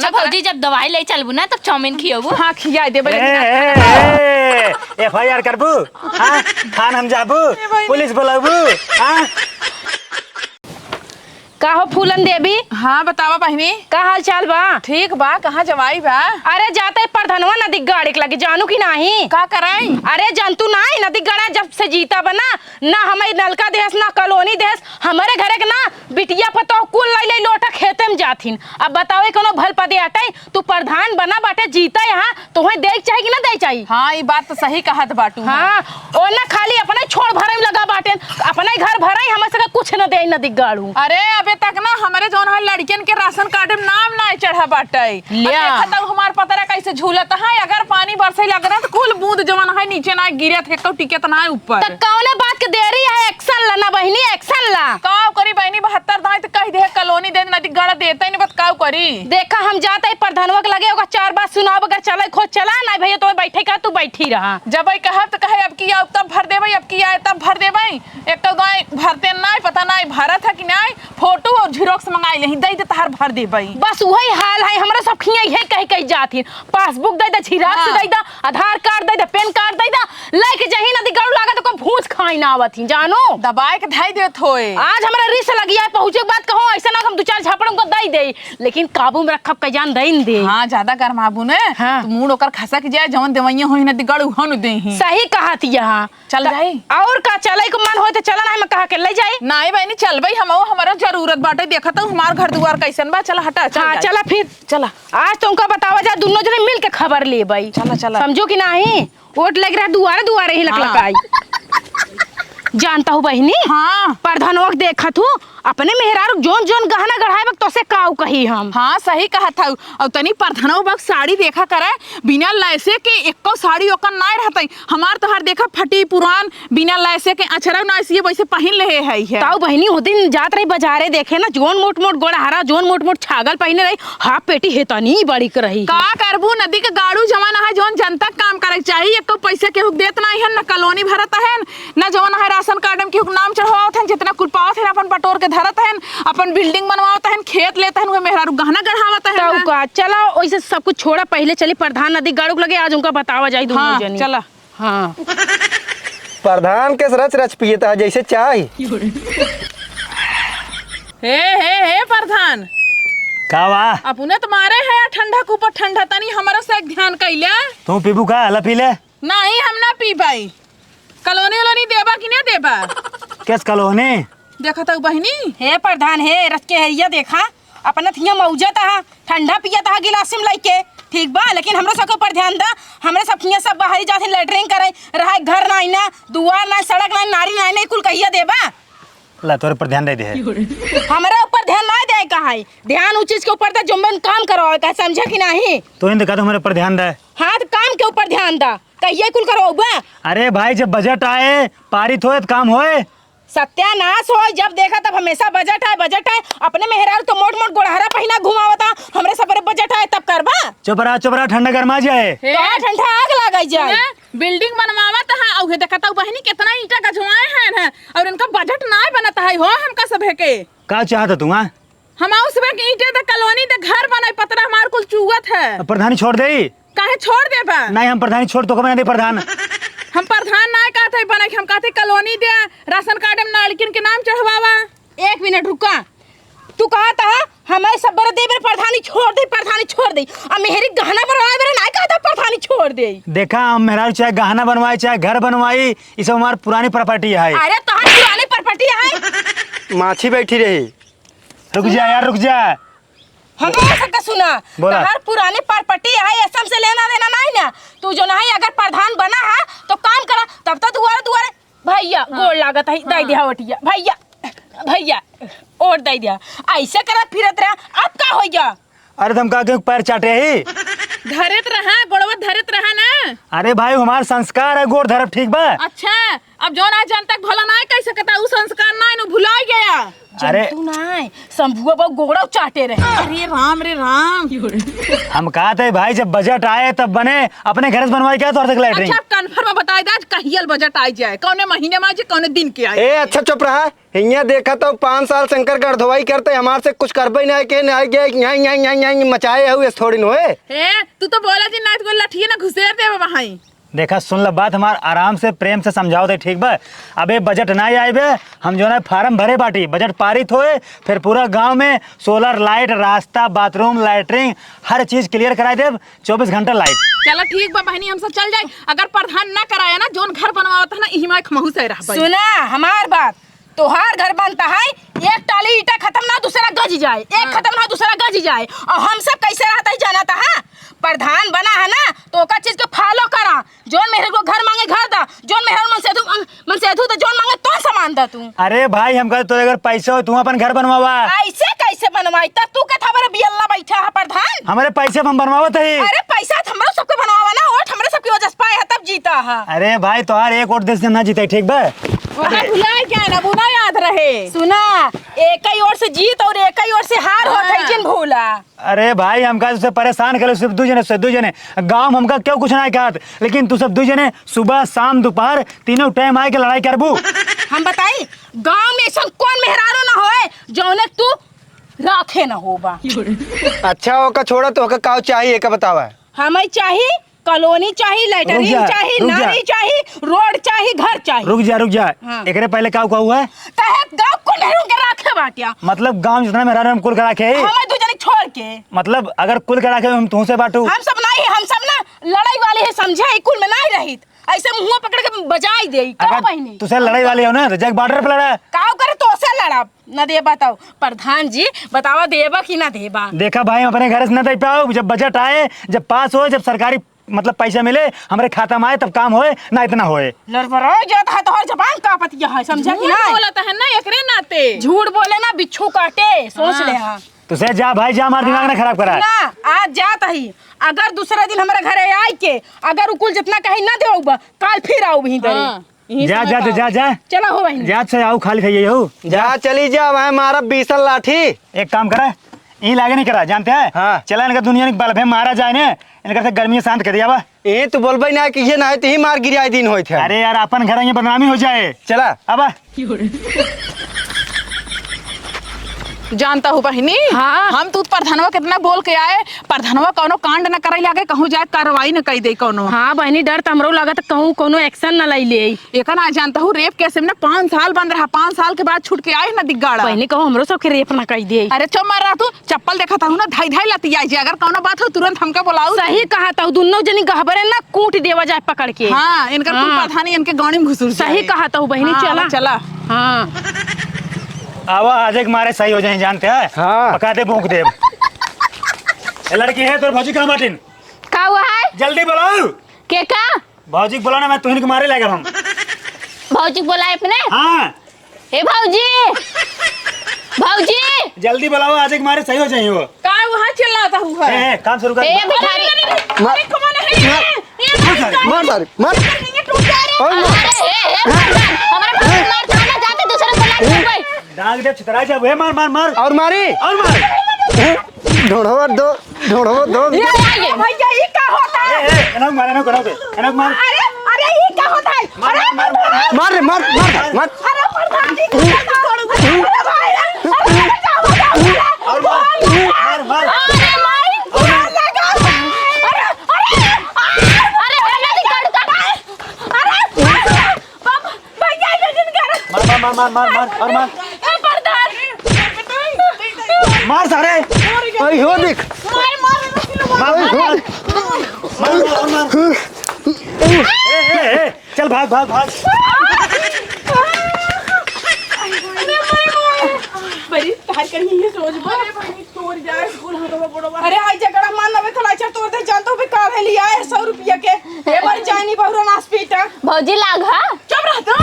अच्छा भौजी जब दवाई ले चलबू ना तब चाउमीन खियाबू। हाँ खिया दे FIR करबू हाँ थान हम जाबू पुलिस बुलाबू हाँ। का हो फूलन देवी? हाँ बतावा बहनी का हाल चाल बा? ठीक बा। कहाँ जवाई बा? अरे जाते प्रधानवा नदी गाड़ी के लगे जानू की नहीं का कराई? अरे जंतु नहीं नदी गड़ा जब से जीता बना ना हमारे नलका देश ना कॉलोनी देश हमारे घरे के ना बिटिया पतो कुल ले लोटा खेते में जाथिन। अब बताओ कोनो भल पदे हटे तू प्रधान बना बाटे जीता यहाँ तो वही देख चाहिए कि ना दे चाहिए? हाँ ये बात तो सही कहत बाटू। हाँ और ना खाली अपने छोड़ भरे में लगा बाटे अपने घर भरे हमारे से कुछ न दे नदी गाड़ू। अरे अबे तक ना हमारे जौन है लड़कियन के राशन कार्ड में नाम ना चढ़ा बाटे। हमार पता कैसे झूलत है अगर पानी बरसे लग रहा तो कुल बूंद जवन है नीचे ना गिरत है तो टिकत ना ऊपर। तो कौन बात के देरी है एक्शन ला ना बहनी एक्शन ला। काव करी बहनी 72 दाई तो कह दे कॉलोनी दे नदी गड़ा देते नहीं बस काव करी। देखा हम जाते ही प्रधानवा के लगे होगा 4 बात सुनाओ अगर चले खोज चला ना भैया तो बैठे का तू बैठी रहा। जब भाई कहब तो कहे अब की तब भर देबई अब की आए तब भर देबई। एक तो गाय भरते ना पता ना भारत है कि नहीं फोटो और झेरॉक्स मंगाई ले दई दे तहार भर देबई। बस वही हाल है हमरा सब खिया यही कह जाती पासबुक दे दे झेरॉक्स दे दे आधार कार्ड दे दे पैन कार्ड दे दे लेके जही नदी गड़ू लागा तो को भूत खाई ना आवत जानो दबाए के धाई देत होए। आज हमरा रिस लगी है पहुंचे बात कहो ऐसा ना हम 2-4 झापड़ को दई दे लेकिन काबू में रखब के जान दई दे। हां ज्यादा गरमाबू ने तो मूड ओकर खसा के जाए जवन देवइया होई नदी गड़ू हनु देही। सही कहत यहां चल जाई और का चले को मन होय तो चला ना हम कहा के ले जाई। नहीं बहनी चलबई हम हमारा जरूरत बाटे देखत हूं हमार घर दुआर कैसन बा। चल हटा चल हां चला फिर चला आज तुमको बतावा जा दोनों जने मिल के खबर ले भाई। चला चला समझो कि नहीं वोट लग रहा दुआरे दुआरे ही लकलकाई। जानता हूँ बहनी हाँ प्रधानवा देखत हूँ अपने मेहरारू जोन जोन गहना गढ़ाए वक्त तो से काऊ कही हम। हाँ सही कहा था और तनी प्रधानवा बक साड़ी देखा करे बिना लैसे के एको साड़ी ओकर ना रहतई। हमार तोहार देखा फटी पुरान बिना लैसे के अचरा ना ऐसे वैसे पहन ले है। ताऊ बहनी हो दिन जात रही बाजारे देखे ना जोन मोट मोट गोड़हारा जोन मोट मोट छागल पहने रही हाफ पेटी हेतनी बड़ी कर रही का करबू नदी के गाड़ू जमाना है जोन जनता काम करे चाहिए एको पैसे के हुक देत नहीं है न कॉलोनी भरत है न जवन है राशन कार्ड में के हुक नाम चढ़वावत है जितना कुल पावत है अपन पटोर के धरत है अपन बिल्डिंग बनवावत है खेत लेते हैं मेहरारू गहना गढ़ावत है। ताऊ का चला वैसे सब कुछ छोड़ा पहले चली प्रधान नदी गाड़ू लगे आज उनका बतावा जाए दोनों जनी। चला हाँ प्रधान के रच रच पियता जैसे चाय। हे प्रधान का वा अपने तुम्हारे है ठंडा के ऊपर ठंडा तनी हमारा से ध्यान कैले तू पीबू का हला पी ले नहीं हम ना पी पाई। कॉलोनी वालोनी देबा कि नहीं देबा? किस कॉलोनी देखा था बहनी हे प्रधान हे रच के हरिया देखा अपना थिया मौजा था ठंडा पिया था गिलास में लेके ठीक बा लेकिन हमरा सब के ऊपर ध्यान दा। हमरा सब थिया सब बाहरी जाथे लेटरिंग करे रहा घर ना ना दुआर ना सड़क ना नारी ना नहीं कुल कहिया देबा ला तोरे पर ध्यान दे दे हमरा ऊपर ध्यान ना दे का है ध्यान उस चीज के ऊपर दा जो मन काम करो का समझा कि नहीं तो इन का हमारे पर ध्यान दे हाथ काम के ऊपर ध्यान दा कहिए कुल करो बा। अरे भाई जब बजट आए पारित होए तो काम होए सत्यानाश हो जब देखा तब हमेशा बजट है अपने मेहरारू तो मोट मोट गोड़हरा पहिना घुमावता हमरे सब बजट है तब करबा। चुप रहा ठंडा गरमा जाए तो ठंडा आग लगा जाए बिल्डिंग बनवावत है और देखा था बहनी कितना ईंटा गजवाए हैं और इनका बजट ना बनता है हो हमका सब है के का चाहता तू हम उसमें ईंटे द कॉलोनी द घर बनाए पतरा हमार कुल चुगत है। प्रधानी छोड़ दे काहे छोड़ देबा? नहीं हम प्रधानी छोड़ तो कब दे प्रधान हम प्रधान ना कहते बने हम कहते कॉलोनी दे राशन कार्ड में लड़किन के नाम चढ़वावा। 1 मिनट रुका तू कहा था हमें सब बर दे प्रधानी छोड़ दे अब मेहरी गहना बनवाए मेरे ना कहा था प्रधानी छोड़ दे। देखा हम मेहरारू चाहे गहना बनवाए चाहे घर बनवाई ये सब हमारी पुरानी प्रॉपर्टी है। अरे तोहार पुरानी प्रॉपर्टी है माछी बैठी रही रुक जा यार रुक जा हमें सबका सुना तोहार पुरानी प्रॉपर्टी है ऐसा से लेना देना नहीं ना तू जो नहीं अगर प्रधान बना है तो काम करा तब तो दुआरे भैया गोड़ लागत है दे दिया ओटिया भैया और दे दिया ऐसे करा फिरत रहा अब का हो गया। अरे तुम का पैर चाटे ही धरत रहा गोड़वा धरत रहा ना। अरे भाई हमारा संस्कार है गोड़ धरब ठीक बा। अच्छा अब जो ना जनता के भला ना कह सकता उ संस्कार ना नु भुला गया। अरे तू नहीं शंभुआ बाबू गोगड़ा चाटे रहे। अरे राम रे राम। हम कहा थे भाई जब बजट आए तब बने, अपने घर से बनवाई क्या तोड़ तक लैटरिन। अच्छा कन्फर्म बताई दे कहियल बजट आई जाए, कौने महीने में आए कौने दिन के आए। ए अच्छा चुप रहा। हियाँ देखा तो 5 साल शंकर गढ़धोवाई करते हमारे से कुछ करबे नहीं के नहीं गए यहाँ मचाए हुए थोड़ी नोए। हे तू तो बोला जी ना तो लठिए ना घुसेर दे वहां। देखा सुन ल बात हमार, आराम से प्रेम से समझाओ दे ठीक बा। अबे बजट ना आए बे, हम जो ना फार्म भरे बाटी, बजट पारित होए फिर पूरा गांव में सोलर लाइट, रास्ता, बाथरूम, लैटरिन हर चीज क्लियर कराए दे, 24 घंटा लाइट। चलो ठीक बा बहनी, हमसे चल जाए। अगर प्रधान ना कराया ना जोन घर बनवाता है ना इही में खमहू से रह। सुना हमार बात, तोहार घर बनता है एक टाली ईटा खत्म ना दूसरा गज जाए, एक खत्म ना दूसरा गज जाए। और हम सब कैसे रहता ही जाना था। हाँ? प्रधान बना है ना तो ओका चीज के फॉलो करा। जोन मेरे को घर मांगे घर दा, जोन मेहर मन से तो जोन मांगे तो सामान दा तू। अरे भाई हम कहते तो अगर पैसा हो तू अपन घर बनवावा। ऐसे कैसे बनवाई ता तू के था बियल्ला बैठा है प्रधान। हमारे पैसे हम बनवावत है। अरे पैसा हमरो सबके बनवावा ना, वोट हमरे सबकी वजह से पाए है तब जीता है। अरे भाई तोहार एक वोट देश ना जीते ठीक बा। भुलाए क्या ना बुना याद रहे। सुना एक ही ओर से जीत और एक ही ओर से हार होता है जिन भूला। अरे भाई हम कहा तुझसे परेशान करे सिर्फ दो जने गांव हमका क्यों कुछ ना कहत, लेकिन तू सब 2 जने सुबह शाम दोपहर तीनों टाइम आए के लड़ाई करबू। हम बताई गांव में ऐसा कौन मेहरारू ना होए जौने तू राखे ना होबा। अच्छा होका छोड़ा तो होका काव चाहिए का बतावा। हमें चाहिए कॉलोनी चाहिए, लैटरिन चाहिए, नाली चाहिए, रोड चाहिए, घर चाहिए। रुक जा हाँ। एकरे पहले का हुआ है कहे गांव को नहीं के राखे बाटिया। मतलब गांव जितना मेरा हम कुल करा के हमें 2 जने छोड़ के, मतलब अगर कुल करा के हम तुमसे बांटू। हम सब नहीं, हम सब ना लड़ाई वाले है समझे, कुल में नहीं रहित ऐसे मुंह पकड़ के बजाई दे। का बहिनी तुझसे लड़ाई वाली हो ना तो जग बॉर्डर पे लड़ा काव करे तो से लड़ा न दे। बताओ प्रधान जी बतावा देबा कि ना देबा। देखा भाई हम अपने घर से न दे पाओ, जब बजट आए, जब पास हो, जब सरकारी मतलब पैसा मिले हमारे खाता में आए तब काम होए ना इतना होए। लड़बड़ा जाता है तो हर जबान कापतिया है समझा कि ना। बोलता है ना एकरे नाते झूठ बोले ना बिच्छू काटे सोच ले। हाँ तुझे जा भाई जा, हमारा दिमाग ना खराब करा। ना आज जात ही, अगर दूसरा दिन हमारे घरे आए के अगर उकुल जितना कहीं ना देओ काल फिर आओ भी दरे। जा जा जा जा चला हो बहन जा से आओ खाली खाइए हो जा चली जा वह मारा 20 लाठी। एक काम करा यही लागे नहीं करा जानते हैं। हाँ। चला इनका दुनिया में बल्ब है मारा जाए ने इनका से गर्मी शांत कर दिया बा। ये तो बोलबे ना कि ये ना है तो ही मार गिराए दिन होए थे। अरे यार अपन घर ये बदनामी हो जाए। चला अब जानता हूँ बहनी। हाँ। हम तू प्रधानवा कितना बोल के आए, प्रधानवा कोनो कांड न करे लागे, कहूँ जाए कार्रवाई न कई दे कोनो। हाँ बहनी डर तो हमरो लगा कहूँ कोनो एक्शन न लाई ले। एक ना जानता हूँ रेप केस में ना 5 साल बंद रहा, 5 साल के बाद छूट के आए ना दिग्गाड़ा। बहनी कहूँ हमरो सबके रेप ना कई दे। अरे चुप मार रहा तू, चप्पल देखा था ना ढाई ढाई लती आई। अगर कोनो बात हो तुरंत हमके बुलाऊ। सही कहा था दोनों जनी गहबरे ना कूट देवा जाए पकड़ के। हाँ इनका कुल प्रधानी इनके गाड़ी में घुसूर सही कहा था बहनी। चला चला। हाँ आवा आज एक मारे सही हो जाए जानते हैं। हाँ। पका दे भूख दे। ये लड़की है तो भौजी कहाँ बाटिन? का हुआ है जल्दी बुलाओ। के का भौजी को बुलाओ ना, मैं तुहिन को मारे लगा हम। भौजी बोला अपने। हाँ हे भौजी भौजी जल्दी बुलाओ, आज एक मारे सही हो जाए वो। का वहाँ चिल्लाता हुआ है? काम शुरू कर। ए भिखारी मार मार मार हमारे पास मार था ना, जाके दूसरे को लाग गई। डांग दे चितरा जा वे मार मार मार और मारी और मार। ढोढ़ो दो भैया ये क्या होता है? एनक मार एनक करो के एनक मार। अरे ये क्या होता है? मार मार मार मार रे मार मार मार अरे प्रधान जी अरे भाई अरे क्या होता है? और मार मार अरे मारी अरे हमें दिखा का अरे भैया ये दिन कर मार मार मार मार और मार प्रधान मार सारे। ओए हो देख मार मार मार और मार। चल भाग भाग भाग। बड़ी तार करी ये सोच अरे बहनी तोड़ जाए स्कूल हटवा बड़वा। अरे आई जगह मान नवे थोड़ा अच्छा तोड़ दे जानतो भी कार है लिया है 100 रुपया के ए बार जानी बहुरा हॉस्पिटल। भौजी लाग हा चुप रह तू।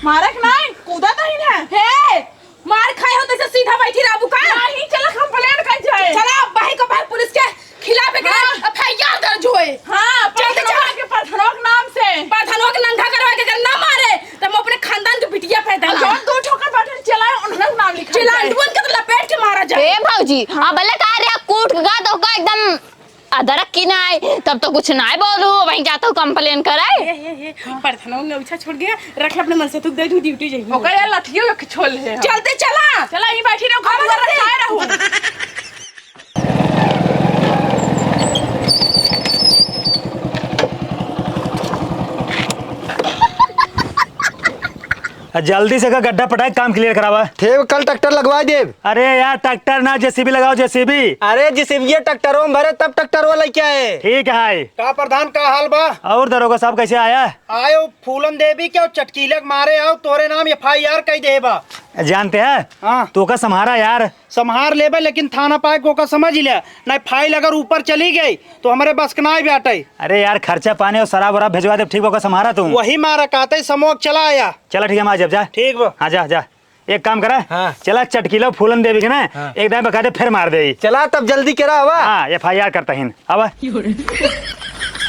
मारक नहीं कूदा नहीं है। हे मार खाए हो तो सीधा बैठी रहबू का नहीं चला कंप्लेंट कर जाए। चला भाई को भाई पुलिस के खिलाफ एक एफआईआर दर्ज होए। हाँ चलते प्रधानवा के नाम से। प्रधानों के नंगा करवा के अगर ना मारे भौजी अब भले कहा रे कूट गा तो का एकदम अदरक की ना आए तब तो कुछ ना बोलू वहीं जाता हूँ कंप्लेन कराए। प्रधानों ने उछा छोड़ गया रख ले अपने मन से तू दे दू ड्यूटी जाइए ओकर यार लठियो के छोल है चलते चला चला यहीं बैठी रहो घर पर खाए रहूं। जल्दी से का गड्ढा पटाए काम क्लियर करावा। थे कल ट्रैक्टर लगवा दे। अरे यार ट्रैक्टर ना जेसीबी लगाओ जेसीबी। अरे जेसीबी ट्रैक्टरों में भरे तब ट्रैक्टर वाला क्या है। ठीक है हाय। का प्रधान का हाल बा। और दरोगा साहब कैसे आया। आयो फूलन देवी क्या चटकीलक मारे आओ तोरे नाम FIR कई दे बा। जानते हैं हाँ तो का सम्हारा यार संहार लेबे लेकिन थाना पाए को का समझ ले नहीं फाइल अगर ऊपर चली गई तो हमारे बस का नहीं बैठे। अरे यार खर्चा पानी और शराब वराब भिजवा दे ठीक होगा सम्हारा तुम। वही मारा कहते समोक चला आया। चला ठीक है मैं जब जा ठीक बा। हाँ जा जा एक काम करा हाँ। चला चटकीला फूलन देवी के ना हाँ। एक दाम बका दे फिर मार दे। चला तब जल्दी करा हवा। हाँ FIR करता ही अब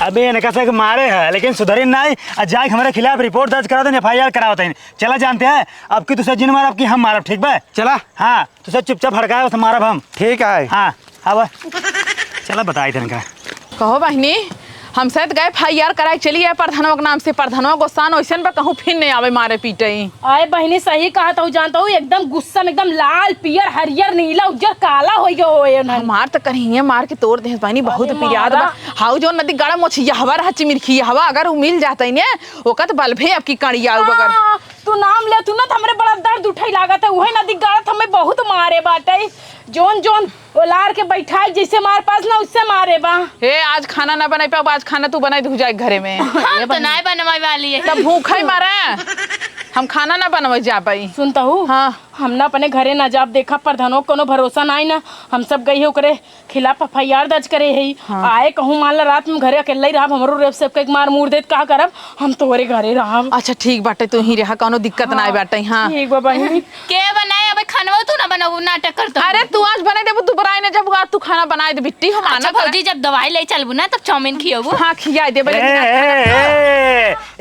अबे इनका से मारे है लेकिन सुधरी नहीं जाए हमारे खिलाफ रिपोर्ट दर्ज करा दे FIR करावता है। चला जानते हैं अब की तुझे जिन मार अब की हम मारब ठीक बा। चला हाँ तुझे चुपचाप हड़काए तो मारब हम। ठीक है। हाँ अब चला बताई इनका कहो बहनी हम शायद गए FIR कराए चली है प्रधानों के नाम से प्रधानों गोस्तान वैसे पर कहूँ फिर नहीं आवे मारे पीटे। आए बहनी सही कहा था जानता हूँ एकदम गुस्सा में एकदम लाल पियर हरियर नीला उज्जर काला हो गया हो मार तो कहीं मार के तोड़ दे बहनी बहुत पियाद बा। हाउ जो नदी गाड़ा मोछिया हवा रहा चिमिरखी हवा अगर वो मिल जाता है ना ओका तो बल्भे अब की कड़िया बगर तू नाम ले तू ना हमरे बड़ा दर्द उठाई लागत है वही नदी गाड़ा हमें बहुत मारे बाटे जोन जोन ओलार के बैठा जैसे मार पास ना उससे मारे बा। हे आज खाना ना बनाई पाओ आज खाना तू बनाई दे जाए घरे में हम तो नहीं बनवाई वाली है तब भूखा ही मारा हम खाना ना बनवा जा पाई। सुनता हूँ हाँ हम ना अपने घरे ना जाब देखा प्रधानों कोनो भरोसा नहीं ना हम सब गई हो करे खिलाफ FIR दर्ज करे है। हाँ। आए कहूँ मान ला रात में घरे अकेले ही रहा हमारो रेप से एक मार मूर देत का करब हम तोरे घरे रहा। अच्छा ठीक बाटे तू ही रहा कोनो दिक्कत ना बाटे। हाँ ठीक बा बहनी के बनाए अब खानवा तू ना बनाऊ नाटक करता। अरे तू आज बनाई दे तू बनाई ना जब तू खाना बनाए दे बिट्टी हम आना भौजी जब दवाई ले चलबू ना तब चाउमीन खियाबू। हाँ खिया दे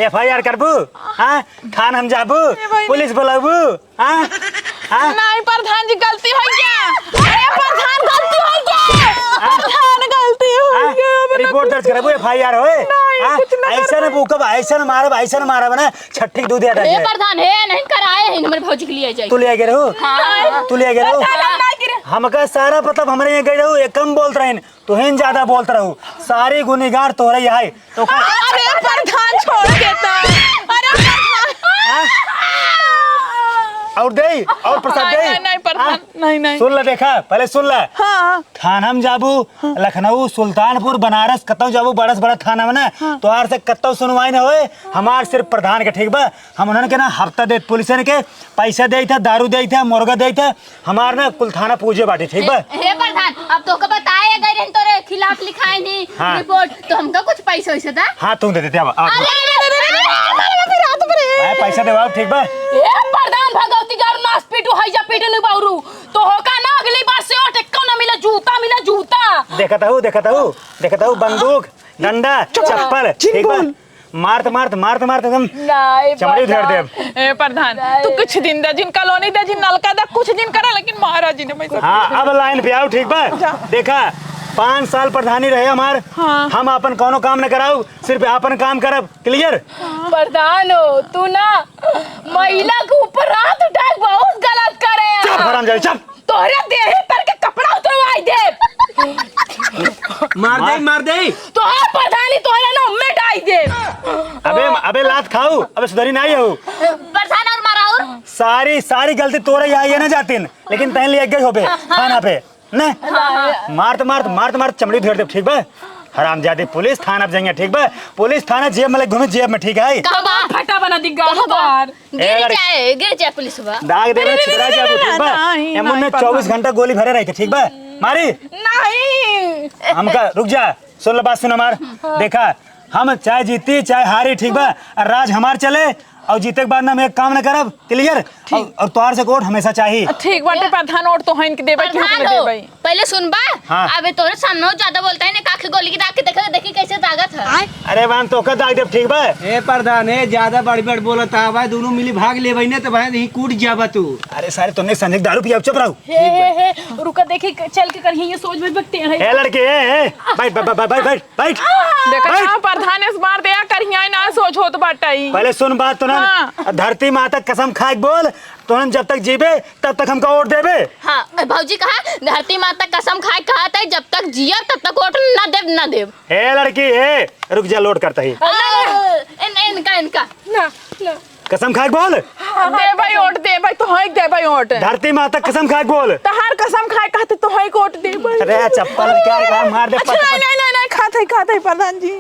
FIR करबू। हाँ खान हम जाबू पुलिस बुलाबू। हाँ हाँ नहीं प्रधान जी गलती हो गया। अरे प्रधान गलती हो गया प्रधान गलती हो गया रिपोर्ट दर्ज करबू FIR होए। ऐसा ना भूकब ऐसा ना मारब ऐसा ना मारब ना छठी दूध याद आ ए जाए। प्रधान है नहीं कराए है हमारे भौजी के लिए जाए। तू ले गए रहू हाँ। तू ले गए रहू हमका सारा मतलब हमारे यहाँ गए रहू एक कम बोलत रहे तो हिन ज्यादा बोलत रहू सारी गुनेगार तोरे यहाँ तो अरे प्रधान छोड़ देता। अरे प्रधान और दे और प्रसाद दे। नहीं नहीं प्रधान नहीं नहीं सुन ले देखा पहले सुन ले। हाँ थाना में जाबू लखनऊ सुल्तानपुर बनारस कतौ जाबू बड़स बड़ा थाना में ना तो आर से कतौ सुनवाई ना होए हमार सिर्फ प्रधान के ठीक बा। हम उन्होंने के ना हफ्ता दे पुलिस ने के पैसा दे था दारू दे था मुर्गा दे था हमार ना कुल थाना पूजे बाटे ठीक बा। हे प्रधान अब तो बताए गए तोरे खिलाफ लिखाए नहीं हाँ। रिपोर्ट तो हमका कुछ पैसा वैसा था। हाँ तुम दे देते अब अरे पैसा देवा ठीक बा। ए प्रधान भगवती गारू नास पीटू हैजा पीटू नहीं बाउरू तो होगा ना अगली बार से और टेक्का ना मिला जूता देखता हूँ बंदूक डंडा चप्पल ठीक बा। मारत एकदम चमड़ी उधेड़ दे। ए प्रधान तू कुछ दिन दे जिन कॉलोनी दे जिन नलका दे कुछ दिन करा लेकिन महाराज जी ने पैसा। हाँ अब लाइन पे आओ ठीक बा। देखा 5 साल प्रधानी रहे हमार। हाँ। हम अपन कोनो काम न कराऊ सिर्फ अपन काम करब क्लियर। प्रधान हो तू ना महिला के ऊपर हाथ उठाए बहुत गलत करे। चुप हराम जाए चुप। तोरे देह पर के कपड़ा उतरवाई दे मार दे तो हाँ प्रधानी तोरे ना में डाई दे। अबे लात खाऊ अबे सुधरी नहीं हो प्रधान और मारा और सारी गलती तोरे यहाँ ये ना जातीन लेकिन तहन ले गई होबे थाना पे न मारत चमड़ी उधेड़ दे ठीक बा। हरामजादी पुलिस थाना पे जाएंगे ठीक बा। पुलिस थाना जेब में घूमे जेब में ठीक है। फटा बना दी गाड़ी बाहर गिर जाए पुलिस दाग दे छितरा जाबू ठीक बा। एमन में 24 घंटा गोली भरे रही ठीक बा। मारी नहीं हमका रुक जा सुन ले बात सुन हमार। देखा हम चाहे जीती चाहे हारी ठीक बा राज हमार चले और जीते के बाद ना हम एक काम न करब, क्लियर? और तोहार से वोट हमेशा चाहिए। ठीक बाटे प्रधान, वोट तो हइन के देबे कि प्रधान हुक्म हो, देबे। पहले सुनबा। हाँ। अबे तोरे सामने हो ज्यादा बोलता है ना, काखे गोली की दाग के देखा, देखी कैसे दागत है। अरे बहन तो का दाग देब, ठीक बा? ए प्रधान ए ज्यादा बड़ी बड़ बोलत है भाई, दोनों मिली भाग ले भाई ने तो भाई यही कूट जाबा तू। अरे सारे तुमने संजय दारू पिया, चुप रहो। हे रुका, देखी चल के करिए, ये सोच में बकते हैं। ए लड़के बैठ बैठ बैठ बैठ बैठ बैठ। देखा बैठ। ना प्रधान इस बार दया करिया ना सोच होत बाटई। पहले सुन बात तो ना, हाँ। धरती माता कसम खा के बोल, तो जब तक जीबे तब तक हमका वोट देबे। हाँ भौजी कहा, धरती माता कसम खाए कहा था जब तक जिया तब तक वोट ना देव ना देव। ए लड़की रुक जा, लोड करता ही। इनका इनका ना ना कसम खा के बोल, देबे वोट देबे तो हई देबे वोट। धरती माता कसम खा के बोल। तहार कसम खाए कहते तो हई वोट देबे। अरे चप्पल क्या मार दे। अच्छा नहीं खाते प्रधान जी,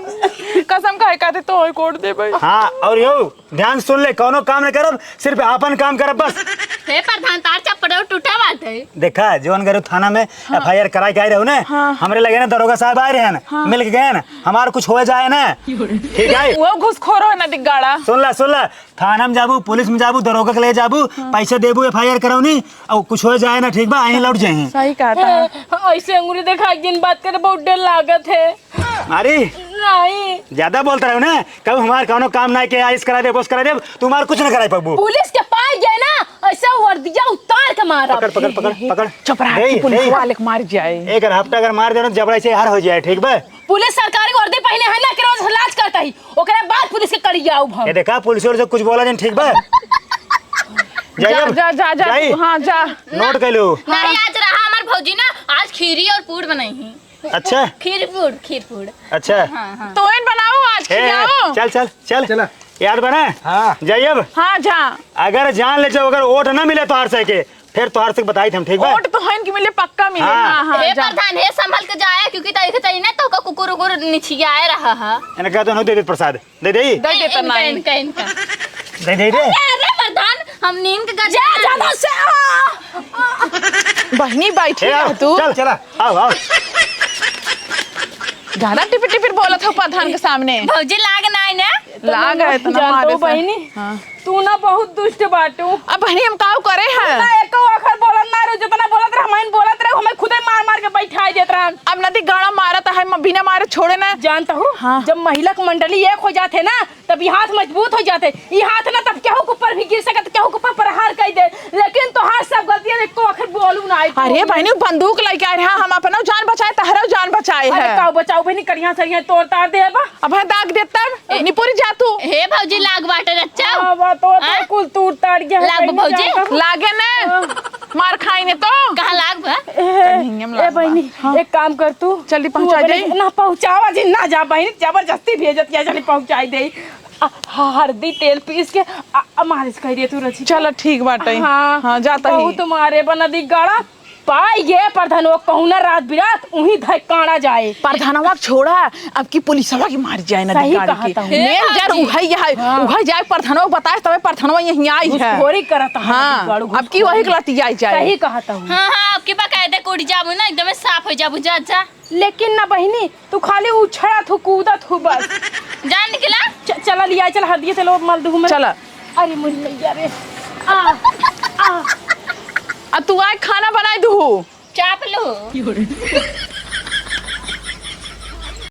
कसम खाए कहते तो हई वोट देबे। हाँ और यो ध्यान सुन ले, कोनो काम न करब, सिर्फ अपन काम करब बस। हे प्रधान तार चप्पल टूटा बात है। देखा जवन गए थाना में FIR कराई के आए रहो ने, हमरे लगे ना दरोगा साहब आए रहे ना, मिल के गए ना, हमार कुछ हो जाए ना, ठीक है? वो घुसखोर हो ना दिगाड़ा। सुन ला थाना में जाबू, पुलिस में जाबू, दरोगा के ले जाबू, पैसे देबू, FIR कराऊनी, और कुछ हो जाए ना, ठीक बा, यहीं लौट जाए। सही कहा था। ऐसे अंगूरी देखा, एक दिन बात करे बहुत डर लागत है। अरे नहीं ज्यादा बोलता रहो ना, कब हमार कोनो काम ना के आइस करा दे, बोस करा दे, तुम्हार कुछ ना कराई पबू। पुलिस के पास गए ना, ऐसा वर्दिया उतार के मारा। पकड़ चुप रहा कि पुलिस वाले को मार जाए। एक हफ्ता अगर मार दे जबड़ा से हार हो जाए, ठीक बा? पुलिस सरकारी वर्दी पहने है ना, के रोज इलाज करता ही, ओकरे बाद पुलिस के करी जाऊ हम। ये देखा पुलिस और से कुछ बोला जन, ठीक बा? जा हाँ जा। नोट कर लो। नहीं आज रहा हमार भौजी ना, आज खीरी और पूड़ बनाई है। अच्छा खीर पूड़। अच्छा तो इन बनाओ आज खिलाओ। चल चल याद बना। हाँ जाइए। हाँ जा। अगर जान ले जाओ, अगर वोट ना मिले तो हार सके, फिर तो हार से बताई थे हम, ठीक बा? वोट तो हइन की मिले पक्का मिले। हाँ। हाँ हे जा। प्रधान हे संभल के जाए, क्योंकि तरीके चाहिए ना तो का कुकुर उकुर निछिया आए रहा है। इन्हें कहते हैं दे दे प्रसाद, दे दे दे देता नहीं। इनका दे अरे प्रधान हम नींद के जा ज्यादा से बहनी बैठी ए, आओ, है तू। चल चला आओ ज्यादा टिपिर बोलत हो प्रधान के सामने। भौजी लाग ना ना लाग है इतना जानतो मारे से। बहनी, हाँ। तू ना बहुत दुष्ट बाटू। अब बहनी हम काव करे हैं। ना एको अखर बोलत ना रहो, जितना बोलत रहे हमें बोलत रहे, हमें खुदे मार के बैठाई देत रहा। अब नदी गाड़ा मारत है, बिना मारे छोड़े ना। जानता हूँ हाँ। जब महिला की मंडली एक हो जाते ना, तब ये हाथ मजबूत हो जाते। ये हाथ ना तब केहू के ऊपर भी गिर सकत, केहू के ऊपर प्रहार कर दे, लेकिन तो हाथ सब गलतियां एको अखर बोलू ना। अरे बहनी बंदूक लेके आए हैं, हम अपना जान बचाए, तहरा जान बचाए अरे है। काऊ बचाओ बहनी, करिया सरिया तोड़ तार दे बा। अब है दाग देता निपुरी जा तू। हे भौजी लाग बाटे रच्चा अब तो कुल तूर तार गया है लाग बहनी, भौजी। जानता हूँ। लागे ने मार खाई ने तो। कहाँ लाग बा? ए बहनी एक काम कर तू जल्दी पहुंचा दे। ना पहुंचावा जी ना जा बहनी, जबरदस्ती भेजत या जल्दी पहुंचाई दे। हल्दी तेल पीस के मालिश कर दे तू रची। चलो ठीक बाटे। हाँ जाता ही। तुम्हारे बना दी गाड़ा पाई गे प्रधानवा कहूँ ना रात बिरात उही धकाड़ा जाए। प्रधानवा छोड़ा, अब की पुलिसवा की मार जाए ना सही गाड़ी कहा की। था। मेन जर उहई जाए प्रधानवा बताए, तबे प्रधानवा यहीं आई है। घुसखोरी करत है हाँ गाड़ू, अब की वही गलती जाए सही कहा था। हाँ हाँ आपके बकायदे कुड़ जाबू ना, एकदम साफ हो जाबू। जा जा लेकिन ना बहनी तू खाली उछड़त हो कूदत हो बस। जान निकला। चला लिया चल हदिये चलो मल दूँ में। चला। अरे मुझ मैया रे आ अब तू आए खाना बनाए दू। चाप लो।